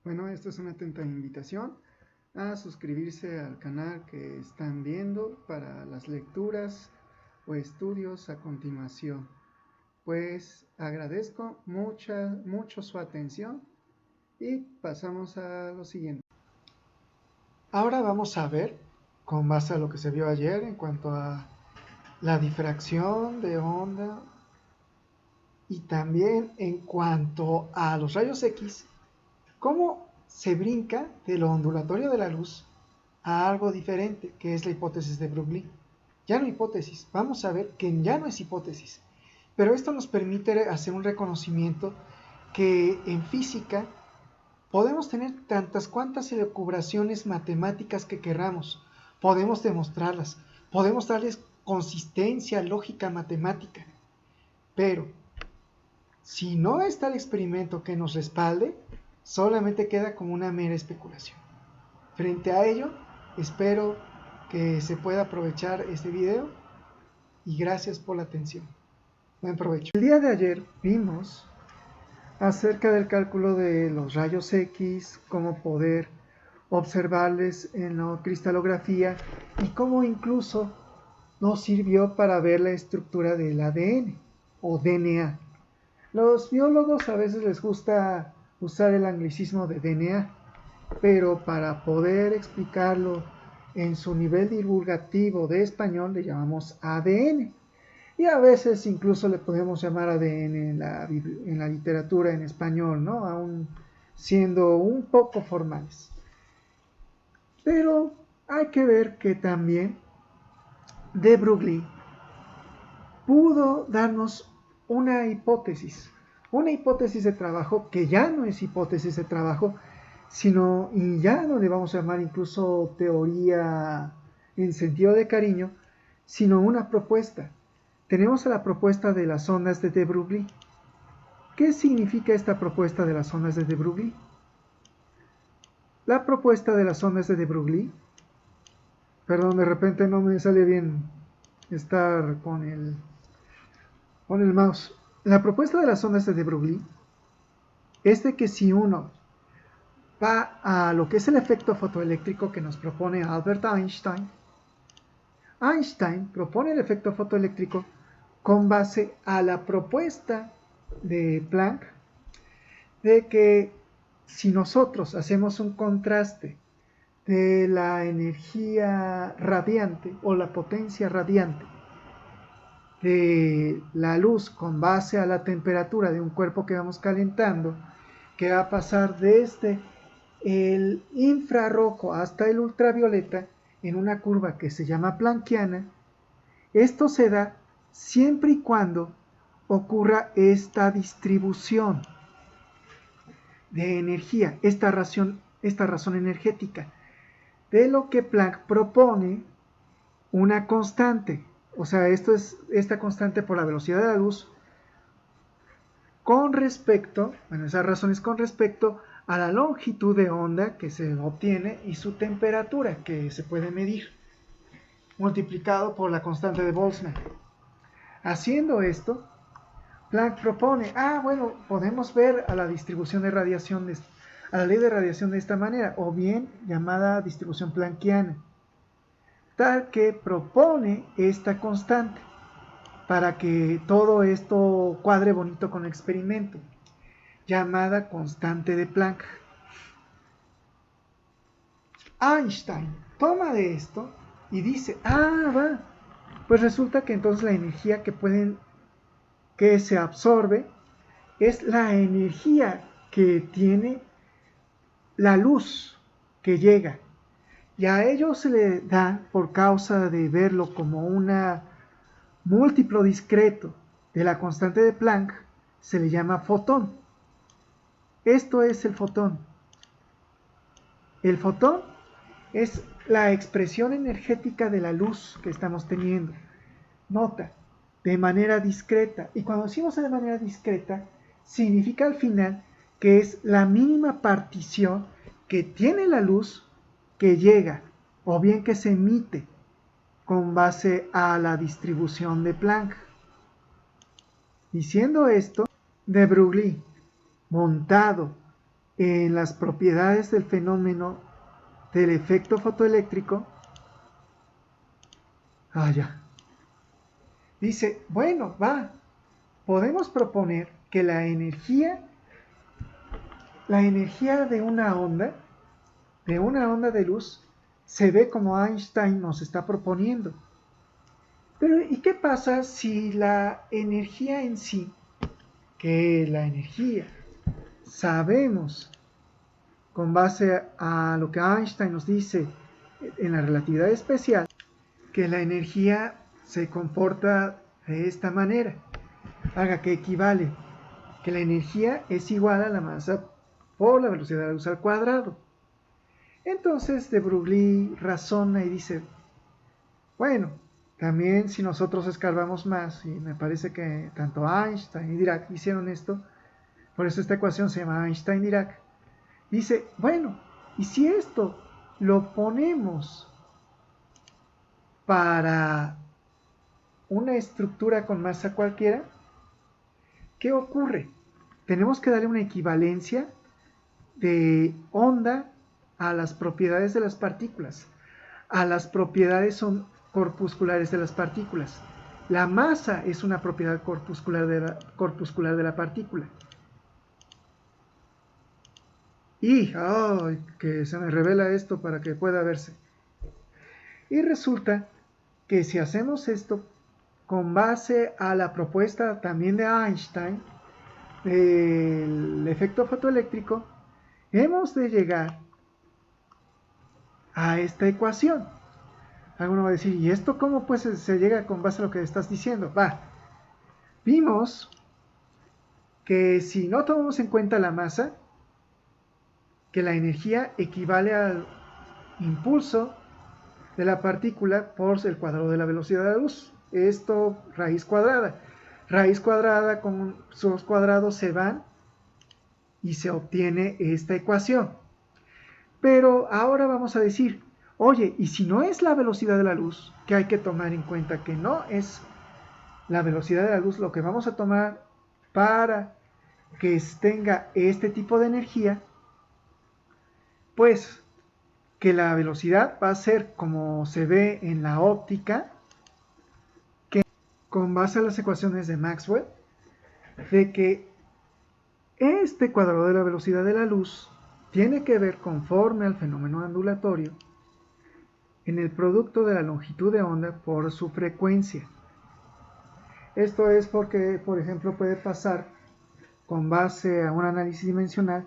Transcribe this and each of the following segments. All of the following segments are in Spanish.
Bueno, esta es una atenta invitación a suscribirse al canal que están viendo para las lecturas o estudios a continuación. Pues agradezco mucho su atención y pasamos a lo siguiente. Ahora vamos a ver, con base a lo que se vio ayer en cuanto a la difracción de onda y también en cuanto a los rayos X, cómo se brinca de lo ondulatorio de la luz a algo diferente, que es la hipótesis de Broglie. Ya no hipótesis, vamos a ver que ya no es hipótesis, pero esto nos permite hacer un reconocimiento que en física podemos tener tantas cuantas elucubraciones matemáticas que queramos, podemos demostrarlas, podemos darles consistencia, lógica matemática, pero si no está el experimento que nos respalde, solamente queda como una mera especulación. Frente a ello, espero que se pueda aprovechar este video y gracias por la atención. Buen provecho. El día de ayer vimos acerca del cálculo de los rayos X, cómo poder observarles en la cristalografía y cómo incluso nos sirvió para ver la estructura del ADN o DNA. Los biólogos a veces les gusta usar el anglicismo de DNA, pero para poder explicarlo en su nivel divulgativo de español le llamamos ADN. Y a veces incluso le podemos llamar ADN en la literatura en español, ¿no? Aún siendo un poco formales. Pero hay que ver que también de Broglie pudo darnos una hipótesis de trabajo que ya no es hipótesis de trabajo, sino, y ya no le vamos a llamar incluso teoría en sentido de cariño, sino una propuesta. Tenemos a la propuesta de las ondas de de Broglie. ¿Qué significa esta propuesta de las ondas de de Broglie? La propuesta de las ondas de de Broglie, perdón, de repente no me sale bien estar con el mouse. La propuesta de las ondas de de Broglie es de que si uno va a lo que es el efecto fotoeléctrico que nos propone Albert Einstein, Einstein propone el efecto fotoeléctrico con base a la propuesta de Planck de que si nosotros hacemos un contraste de la energía radiante o la potencia radiante de la luz con base a la temperatura de un cuerpo que vamos calentando, que va a pasar desde el infrarrojo hasta el ultravioleta en una curva que se llama planckiana, esto se da siempre y cuando ocurra esta distribución de energía, esta razón energética, de lo que Planck propone una constante. O sea, esto es esta constante por la velocidad de la luz con respecto, bueno, esa razón es con respecto a la longitud de onda que se obtiene y su temperatura que se puede medir, multiplicado por la constante de Boltzmann. Haciendo esto, Planck propone, bueno, podemos ver a la distribución de radiación, a la ley de radiación de esta manera, o bien llamada distribución planckiana, tal que propone esta constante para que todo esto cuadre bonito con el experimento, llamada constante de Planck. Einstein toma de esto y dice, pues resulta que entonces la energía que se absorbe es la energía que tiene la luz que llega. Y a ello se le da, por causa de verlo como un múltiplo discreto de la constante de Planck, se le llama fotón. Esto es el fotón. El fotón es la expresión energética de la luz que estamos teniendo. Nota, de manera discreta. Y cuando decimos de manera discreta, significa al final que es la mínima partición que tiene la luz que llega, o bien que se emite, con base a la distribución de Planck. Diciendo esto, de Broglie, montado en las propiedades del fenómeno del efecto fotoeléctrico, ya, dice, bueno, podemos proponer que la energía de una onda de luz, se ve como Einstein nos está proponiendo. Pero, ¿y qué pasa si la energía en sí, que la energía sabemos con base a lo que Einstein nos dice en la relatividad especial, que la energía se comporta de esta manera? Haga que equivale, que la energía es igual a la masa por la velocidad de la luz al cuadrado. Entonces de Broglie razona y dice, bueno, también si nosotros escarbamos más, y me parece que tanto Einstein y Dirac hicieron esto, por eso esta ecuación se llama Einstein-Dirac, dice, bueno, y si esto lo ponemos para una estructura con masa cualquiera, ¿qué ocurre? Tenemos que darle una equivalencia de onda a las propiedades de las partículas, a las propiedades corpusculares de las partículas. La masa es una propiedad corpuscular de la partícula. Y, que se me revela esto para que pueda verse. Y resulta que si hacemos esto con base a la propuesta también de Einstein, del efecto fotoeléctrico, hemos de llegar a esta ecuación. Alguno va a decir, ¿y esto cómo pues se llega con base a lo que estás diciendo? Vimos que si no tomamos en cuenta la masa, que la energía equivale al impulso de la partícula por el cuadrado de la velocidad de la luz. Esto, raíz cuadrada. Raíz cuadrada con sus cuadrados se van y se obtiene esta ecuación. Pero ahora vamos a decir, oye, ¿y si no es la velocidad de la luz? Que hay que tomar en cuenta que no es la velocidad de la luz lo que vamos a tomar para que tenga este tipo de energía, pues que la velocidad va a ser como se ve en la óptica, que con base a las ecuaciones de Maxwell, de que este cuadrado de la velocidad de la luz tiene que ver conforme al fenómeno ondulatorio en el producto de la longitud de onda por su frecuencia. Esto es porque, por ejemplo, puede pasar con base a un análisis dimensional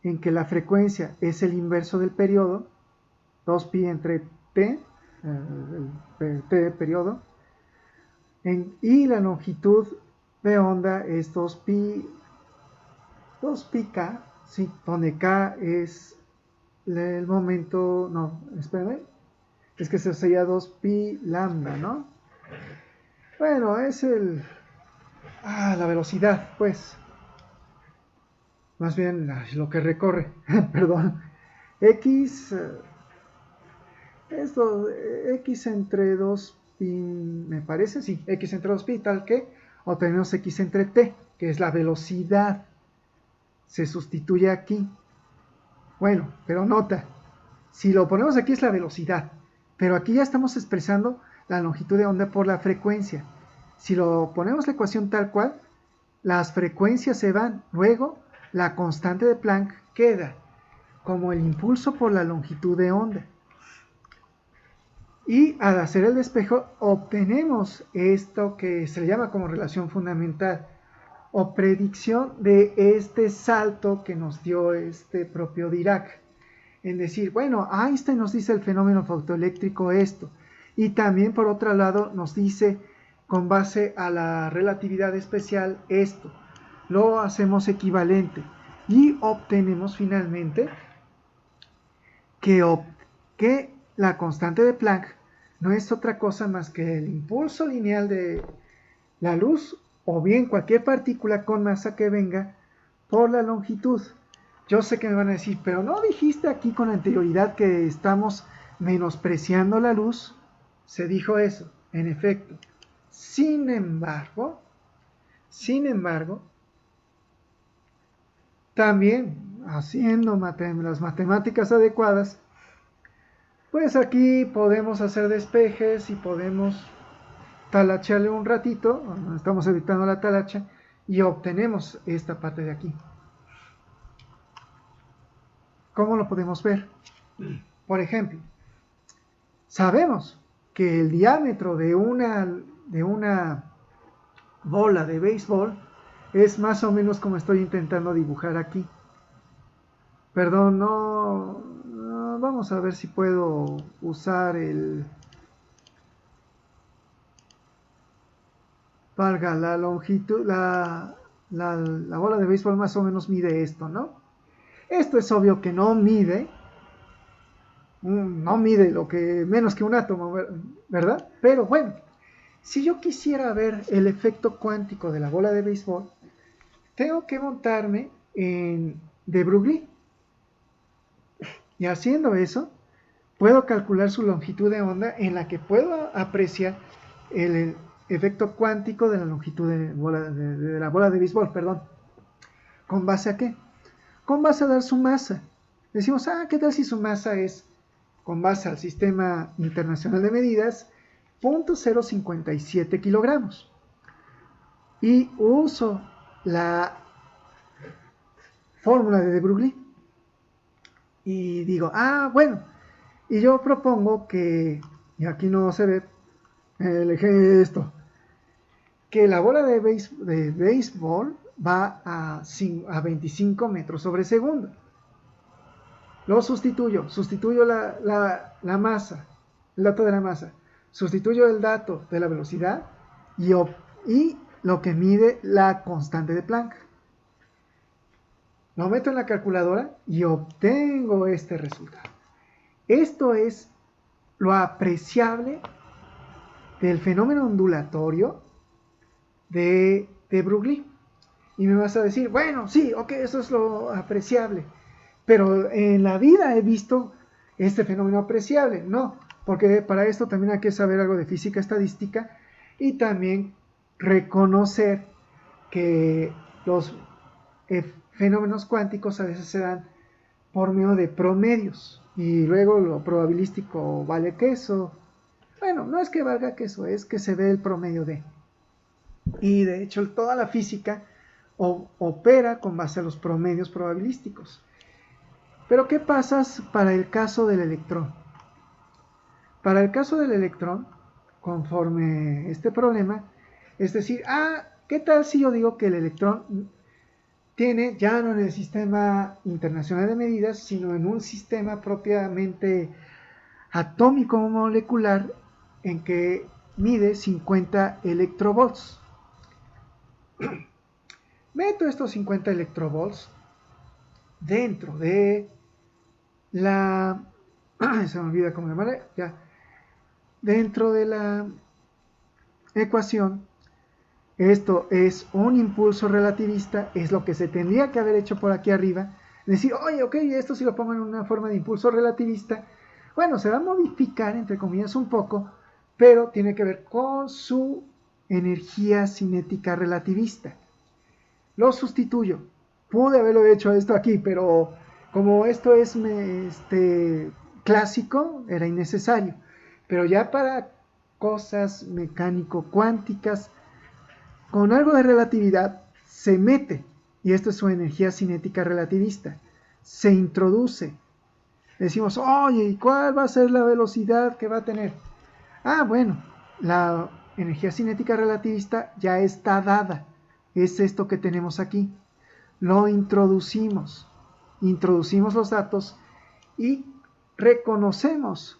en que la frecuencia es el inverso del periodo, 2pi entre t, el t periodo, y la longitud de onda es 2pi k, ¿sí? Donde k es el momento, no, espérenme, es que se sería 2pi lambda, ¿no? Bueno, es la velocidad, pues. Más bien lo que recorre, perdón. X, esto, X entre 2pi, me parece, sí, X entre 2pi, tal que, o tenemos X entre t, que es la velocidad. Se sustituye aquí. Bueno, pero nota, si lo ponemos aquí es la velocidad, pero aquí ya estamos expresando la longitud de onda por la frecuencia. Si lo ponemos la ecuación tal cual, las frecuencias se van, luego la constante de Planck queda como el impulso por la longitud de onda. Y al hacer el despejo obtenemos esto que se le llama como relación fundamental o predicción de este salto que nos dio este propio Dirac. En decir, bueno, Einstein nos dice el fenómeno fotoeléctrico esto, y también por otro lado nos dice con base a la relatividad especial esto. Lo hacemos equivalente y obtenemos finalmente que la constante de Planck no es otra cosa más que el impulso lineal de la luz o bien cualquier partícula con masa que venga por la longitud. Yo sé que me van a decir, pero ¿no dijiste aquí con anterioridad que estamos menospreciando la luz? Se dijo eso, en efecto. Sin embargo, también haciendo las matemáticas adecuadas, pues aquí podemos hacer despejes y podemos talachearle un ratito, estamos evitando la talacha y obtenemos esta parte de aquí. ¿Cómo lo podemos ver? Por ejemplo, sabemos que el diámetro de una bola de béisbol es más o menos como estoy intentando dibujar aquí. Perdón, no, vamos a ver si puedo usar valga la longitud, la bola de béisbol más o menos mide esto, ¿no? Esto es obvio que no mide lo que menos que un átomo, ¿verdad? Pero bueno, si yo quisiera ver el efecto cuántico de la bola de béisbol, tengo que montarme en de Broglie. Y haciendo eso, puedo calcular su longitud de onda en la que puedo apreciar el efecto cuántico de la longitud de la bola de béisbol, perdón. ¿Con base a qué? Con base a dar su masa. Decimos, ¿qué tal si su masa es, con base al Sistema Internacional de Medidas, 0.057 kilogramos? Y uso la fórmula de Broglie y digo, bueno, y yo propongo que, y aquí no se ve, elegí esto, que la bola de béisbol va a 25 metros sobre segundo. Lo sustituyo la masa, el dato de la masa, sustituyo el dato de la velocidad y lo que mide la constante de Planck. Lo meto en la calculadora y obtengo este resultado. Esto es lo apreciable del fenómeno ondulatorio de Broglie. Y me vas a decir, bueno, sí, ok, eso es lo apreciable. Pero en la vida he visto este fenómeno apreciable. No, porque para esto también hay que saber algo de física estadística y también reconocer que los fenómenos cuánticos a veces se dan por medio de promedios y luego lo probabilístico vale queso. Bueno, no es que valga queso, es que se ve el promedio de. Y de hecho toda la física opera con base a los promedios probabilísticos. Pero ¿qué pasa para el caso del electrón? Para el caso del electrón, conforme este problema, es decir, ¿qué tal si yo digo que el electrón tiene ya no en el Sistema Internacional de Medidas, sino en un sistema propiamente atómico molecular en que mide 50 electrovolts? Meto estos 50 electrovolts dentro de la... se me olvida cómo llamarle, ya. Dentro de la ecuación, esto es un impulso relativista, es lo que se tendría que haber hecho por aquí arriba. Decir, oye, ok, esto si lo pongo en una forma de impulso relativista, bueno, se va a modificar, entre comillas, un poco, pero tiene que ver con su energía cinética relativista. Lo sustituyo. Pude haberlo hecho esto aquí, pero como esto es clásico, era innecesario. Pero ya para cosas mecánico-cuánticas, con algo de relatividad, se mete, y esto es su energía cinética relativista, se introduce. Decimos, oye, ¿y cuál va a ser la velocidad que va a tener? Bueno, la energía cinética relativista ya está dada. Es esto que tenemos aquí. Lo introducimos los datos y reconocemos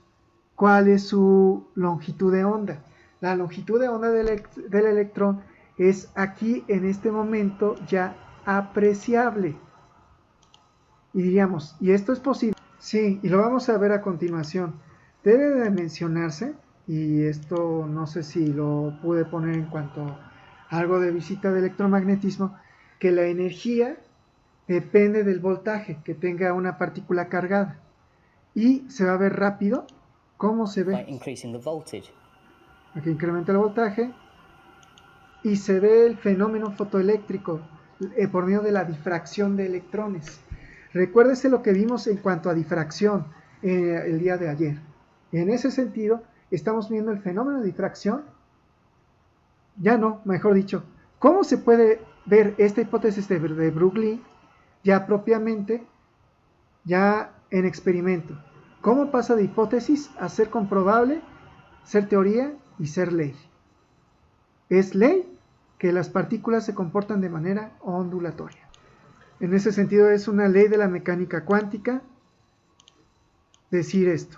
cuál es su longitud de onda. La longitud de onda del electrón es aquí en este momento ya apreciable. Y diríamos, ¿y esto es posible? Sí, y lo vamos a ver a continuación. Debe de mencionarse, y esto no sé si lo pude poner en cuanto a algo de visita de electromagnetismo, que la energía depende del voltaje que tenga una partícula cargada. Y se va a ver rápido cómo se ve. Aquí incrementa el voltaje y se ve el fenómeno fotoeléctrico por medio de la difracción de electrones. Recuérdese lo que vimos en cuanto a difracción el día de ayer. En ese sentido, estamos viendo el fenómeno de difracción. Ya no, mejor dicho, ¿cómo se puede ver esta hipótesis de Broglie ya propiamente, ya en experimento? ¿Cómo pasa de hipótesis a ser comprobable, ser teoría y ser ley? Es ley que las partículas se comportan de manera ondulatoria. En ese sentido es una ley de la mecánica cuántica decir esto.